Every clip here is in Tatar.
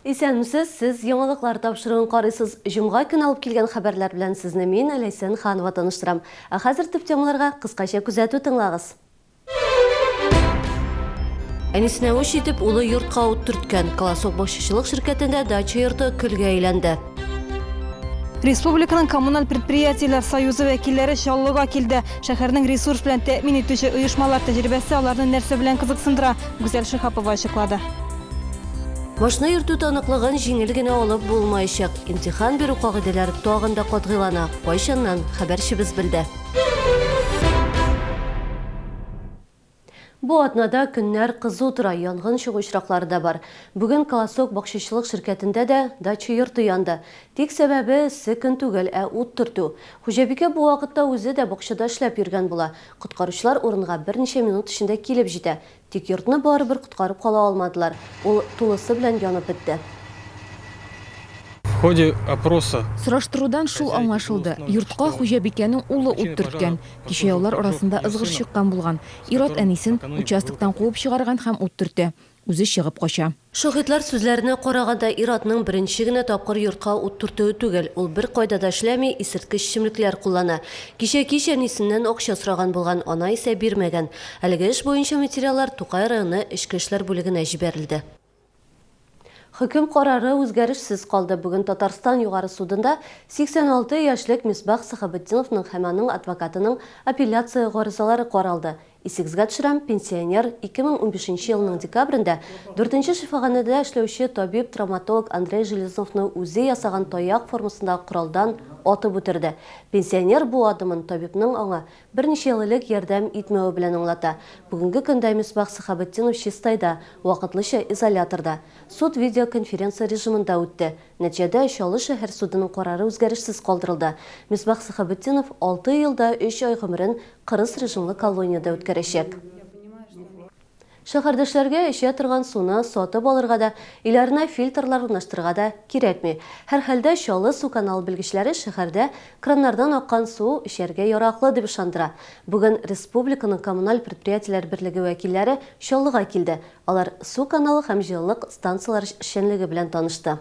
Исәнмесез, сез яңалыклар тапшыруын карыйсыз. Җомга көн алып килгән хәбәрләр белән сезне мин Ләйсән Ханова таныштырам. Хәзер төп темаларга кыскача күзәтү тыңлагыз. Әнисенә үч итеп улы йортка ут төрткән. Колосок бакчачылык ширкәтендә дача йорты көлгә әйләнде. Республиканың коммуналь предприятиеләр союзы вәкилләре Чаллыга килде. Шәһәрнең ресурс белән тәэмин итүче оешмалар тәҗрибәсе аларны нәрсә белән кызыксындыра, Гүзәл Шихапова ачыклады. Машина йөртү таныклыгын җиңел генә алып булмаячак. Имтихан бирү кагыйдәләре тагын да катгыйлана. Кайчаннан хәбәрчебез белде. Бу атнада көннәр кызу тора, янгын чыгу очраклары да бар. Бүген Колосок бакчачылык ширкәтендә дә дача йорты янды. Тик сәбәбе көн түгел, ут төртү. Хуҗабикә бу вакытта үзе дә бакчада эшләп йөргән була. Коткаручылар урынга берничә минут эчендә килеп җитә. Тик йортны барыбер коткарып кала алмадылар. Ул тулысы белән янып бетте. В ходе опроса Сораштырудан шул аңлашылды. Йортка хуҗабикәнең улы ут төрткән. Кичә яулар арасында ызгыш чыккан булган. Ират әнисен участоктан куып чыгарган һәм ут төртте. Үзе чыгып кача. Шаһитлар сүзләренә караганда Иратның беренче генә тапкыр йортка ут төртүе түгел. Ул бер кайда да эшләми, исерткеч эчемлекләр куллана. Кичә әнисеннән акча сораган булган, ана исә бирмәгән. Әлеге эш буенча материаллар Тукай районы эчке эшләр бүлегенә җибәрелде. Хөкем карары үзгәрешсез калды. Бүген Татарстан югары судында 86 яшьлек Мисбах Сахабетдиновның һәм аның адвокатының апелляция гаризалары каралды. Исегезгә төшерәм, пенсионер 2015 елның декабрендә 4-нче шифаханәдә эшләүче табиб-травматолог Андрей Железновны үзе ясаган таяк формасындагы коралдан атып үтерде. Пенсионер бу адымын табибның аңа берничә ел элек ярдәм итмәве белән аңлата. Бүгенге көндә Мисбах Сахабетдинов Чистайда, вакытлыча изоляторда. Суд видеоконференция режимында үтте. Нәтиҗәдә Чаллы шәһәр судының карары үзгәрешсез калдырылды. Мисбах Сахабетдинов 6 елда 3 ай гомерен кырыс режимлы колонияда үткәрәчәк. Шәһәрдәшләргә эчә торган суны сатып алырга да, иләренә фильтрлар урнаштырырга да кирәкми. Һәр хәлдә Чаллы су канал белгечләре шәһәрдә краннардан аккан су эчәргә яраклы дип ышандыра. Бүген республиканың коммуналь предприятиеләр берлеге вәкилләре Чаллыга килде. Алар су каналы һәм җылылык станциялары эшчәнлеге белән танышты.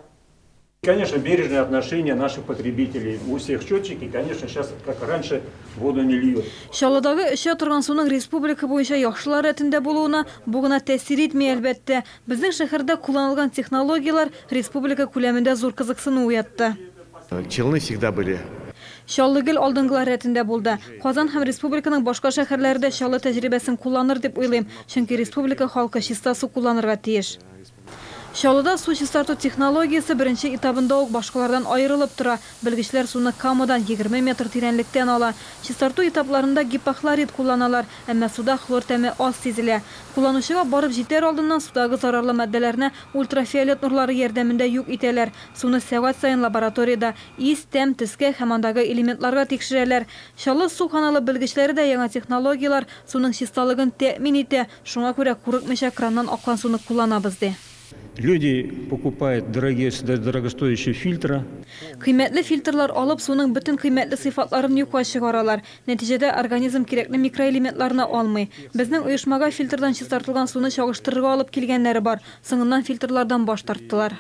Конечно, бережное отношение наших потребителей. У всех счетчики, конечно, сейчас, как раньше, воду не льют. Чаллыдагы эчә торган суның республика буенча яхшылар рәтендә булуына бу гына тәэсир итми, әлбәттә. Безнең шәһәрдә кулланылган технологиялар республика күләмендә зур кызыксыну уятты. Челны всегда были. Чаллы гел алдынгылар рәтендә булды. Казан һәм республиканың башка шәһәрләрендә Чаллы тәҗрибәсен кулланыр дип уйлыйм, чөнки республика халкы чиста су кулланырга тиеш. Чаллыда су чистарту технологиясы беренче этабында ук башкалардан айырылып тора. Белгечләр суны камадан 20 метр тирәнлектән ала. Чистарту этапларында гипохлорид кулланалар, әмма суда хлор тәме аз сизелә. Кулланучыга барып җитәр алдыннан судагы зарарлы матдәләрне ультрафиолет нурлары ярдәмендә юк итәләр. Суны сәгать сайын лабораториядә ис, тәм, төскә һәм андагы элементларга тикшерәләр. Чаллы су каналы белгечләре дә яңа технологиялар суның чисталыгын тәэмин итә. Шуңа күрә курыкмыйча краннан аккан суны кулланабыз ди. Люди покупают дорогостоящие фильтры. Кыйммәтле фильтрлар алып, суның бөтен кыйммәтле сыйфатларын юкка чыгаралар. Нәтиҗәдә организм кирәкле микроэлементларны алмый. Безнең оешмага фильтрдан чистартылган суны чагыштырырга алып килгәннәре бар. Соңыннан фильтрлардан баш тарттылар.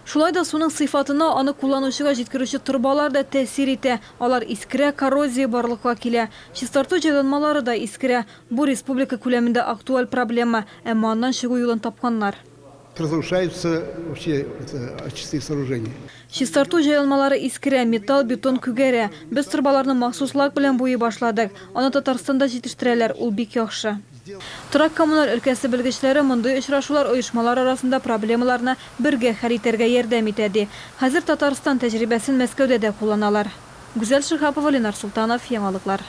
Шулай да суның сыйфатына аны кулланучыга җиткерүче торбалар да тәэсир итә. Алар искерә, коррозия барлыкка килә. Чистарту җайланмалары да искерә. Бу республика күләмендә актуаль проблема, әмма аннан чыгу юлын тапканнар. Разрушаются вообще очистные сооружения. Чистарту җайланмалары искерә, металл, бетон күгәрә. Без торбаларны махсус лак белән буй башладык. Аны Татарстанда җитештерәләр, ул бик яхшы. Торак коммуналь өлкәсе белгечләре мондый очрашулар оешмалар арасында проблемаларны бергә хәл итәргә ярдәм итә ди. Хәзер Татарстан тәҗрибәсен Мәскәүдә дә кулланалар. Гүзәл Шихапова, Ленар Султанов, Яңалыклар.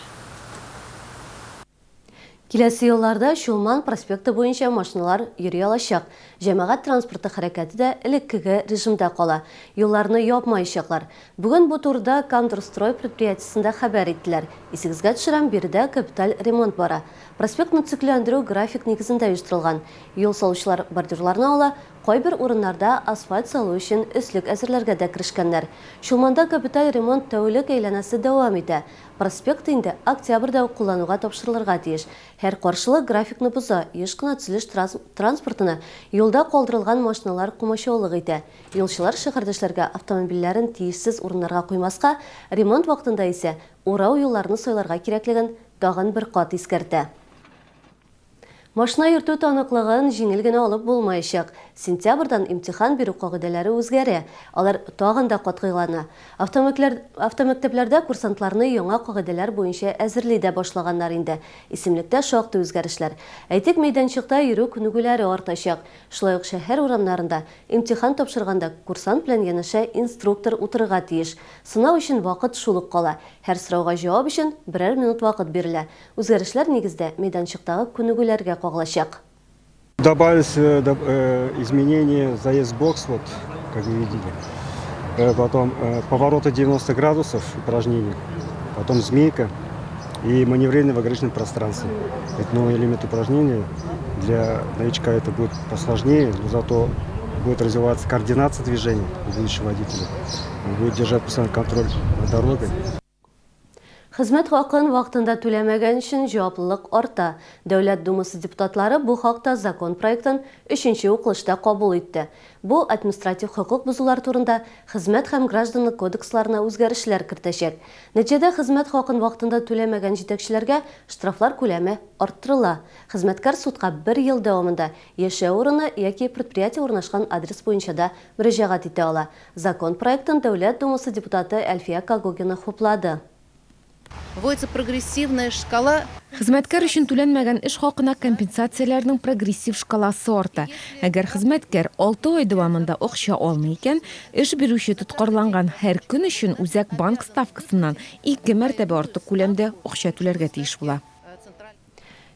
Киләсе елларда Шулман проспекты буенча машиналар йөри алачак. Җәмәгать транспорты хәрәкәте дә элеккеге режимда кала. Юлларны япмаячаклар. Бүген бу турыда Камдорстрой предприятиесендә хәбәр иттеләр. Исегезгә төшерәм, биредә капиталь ремонт бара. Проспектны цикләндерү график нигезендә оештырылган. Юл салучылар бордюрларны ала, Кайбер урыннарда асфальт салу өчен өслек әзерләргә дә киришкәннәр. Шулманда капиталь ремонт тәүлек әйләнәсе дәвам итә. Проспект инде октябрьдә куллануга тапшырылырга тиеш. Һәр каршылык графикны боза, еш кына төзелеш транспортына юлда калдырылган машиналар кумачаулык итә. Юлчылар шәһәрдәшләргә автомобильләрен тиешсез урыннарга куймаска, ремонт вакытында исә урау юлларны сайларга кирәклеген тагын бер кат искәртә. Машина йөртү таныклыгын җиңел генә алып булмаячак. Сентябрьдан имтихан бирү кагыйдәләре үзгәрә. Алар тагын да катгыйлана. Автомәктәпләрдә курсантларны яңа кагыйдәләр буенча әзерли дә башлаганнар инде. Исемлектә шактый үзгәрешләр. Әйтик, мәйданчыкта йөрү күнегүләре артачак. Шулай ук шәһәр урамнарында имтихан тапшырганда курсант белән янәшә инструктор утырырга тиеш. Сынау өчен вакыт шул ук кала. Һәр сорауга җавап өчен берәр минут вакыт бирелә. Үзгәрешләр нигездә мәйданчыктагы күнегүләргә кагылачак. Добавились изменения заезд-бокс, вот, как вы видели. Потом повороты 90 градусов упражнения. Потом змейка и маневрирование в ограниченном пространстве. Это новый элемент упражнения. Для новичка это будет посложнее, но зато будет развиваться координация движений у будущего водителя. Он будет держать постоянный контроль над дорогой. Хезмәт хакын вакытында түләмәгән өчен җаваплылык арта. Дәүләт Думасы депутатлары бу хакта закон проектын 3нче укылышта кабул итте. Бу административ хокук бузулар турында хезмәт һәм гражданлык кодексларына үзгәрешләр кертәчәк. Нәтиҗәдә хезмәт хакын вакытында түләмәгән җитәкчеләргә штрафлар күләме арттырыла. Хезмәткәр судка 1 ел дәвамында яшәү урыны яки предприятие урнашкан адрес буенча да мөрәҗәгать итә ала. Закон проектын Дәүләт Думасы депутаты Әлфия Кагогина хуплады. Вводится прогрессивная шкала. Хезмәткәр өчен түләнмәгән эш хакына компенсацияләрнең прогрессив шкаласы арта. Әгәр хезмәткәр 6 ай дәвамында акча алмый икән, эш бирүче тоткарланган һәр көн өчен үзәк банк ставкасыннан 2 мәртәбә артык күләмдә акча түләргә тиеш була.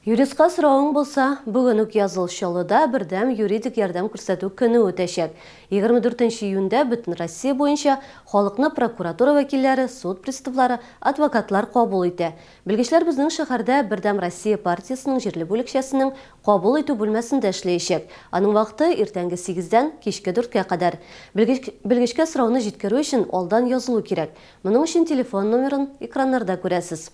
Юристка сорауың булса, бүген үк языл. Чаллыда бердәм юридик ярдәм күрсәтү көне үтәчәк. 24 июньдә бөтен Россия буенча халыкны прокуратура вәкилләре, суд приставлары, адвокатлар кабул итә. Белгечләр безнең шәһәрдә бердәм Россия партиясының җирле бүлекчәсенең кабул итү бүлмәсендә эшләячәк. Аның вакыты иртәнге 8-дән кичке 4-кә кадәр. Белгечкә сорауны җиткерү өчен алдан язылу кирәк. Моның өчен телефон номерын экраннарда күрәсез.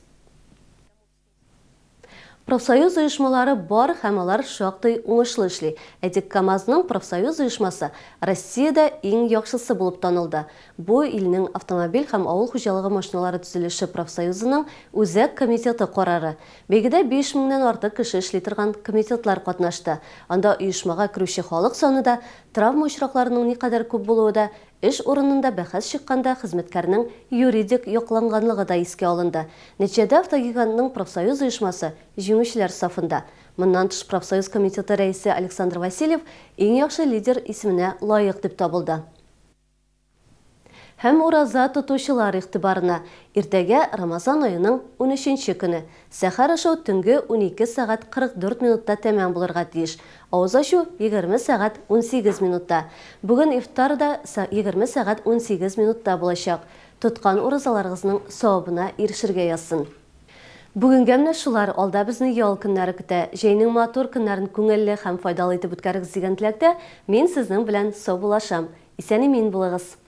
Профсоюз оешмалары бар һәм алар шактый уңышлы эшли. Әйтик, КАМАЗның профсоюз оешмасы Россиядә иң яхшысы булып танылды. Бу илнең автомобиль һәм авыл хуҗалыгы машиналары төзелеше профсоюзының үзәк комитеты карары. Бәйгедә 5000-нән артык кеше эшли торган комитетлар катнашты. Анда оешмага керүче халык саны да, травма очракларының никадәр күп булуы да, эш урынында бәхәс чыкканда хезмәткәрнең юридик якланганлыгы да искә алынды. Нәтиҗәдә автогигантның профсоюз оешмасы җиңүчеләр сафында. Моннан тыш профсоюз комитеты рәисе Александр Васильев иң яхшы лидер исеменә лаек дип табылды. Һәм ураза тотучылар игътибарына. Иртәгә Рамазан аеның 13-нче көне. Сәхәр ашу төнге 12 сәгать 44 минутта тәмам булырга тиеш. Авыз ачу 20 сәгать 18 минутта. Бүген ифтар да 20 сәгать 18 минутта булачак. Тоткан уразаларыгызның савабына ирешергә язсын. Бүгенгә менә шулар, алда безне ял көннәре көтә. Җәйнең матур көннәрен күңелле һәм файдалы итеп үткәрегез дигән теләктә мин сезнең белән сау булашам. Исән-имин булыгыз.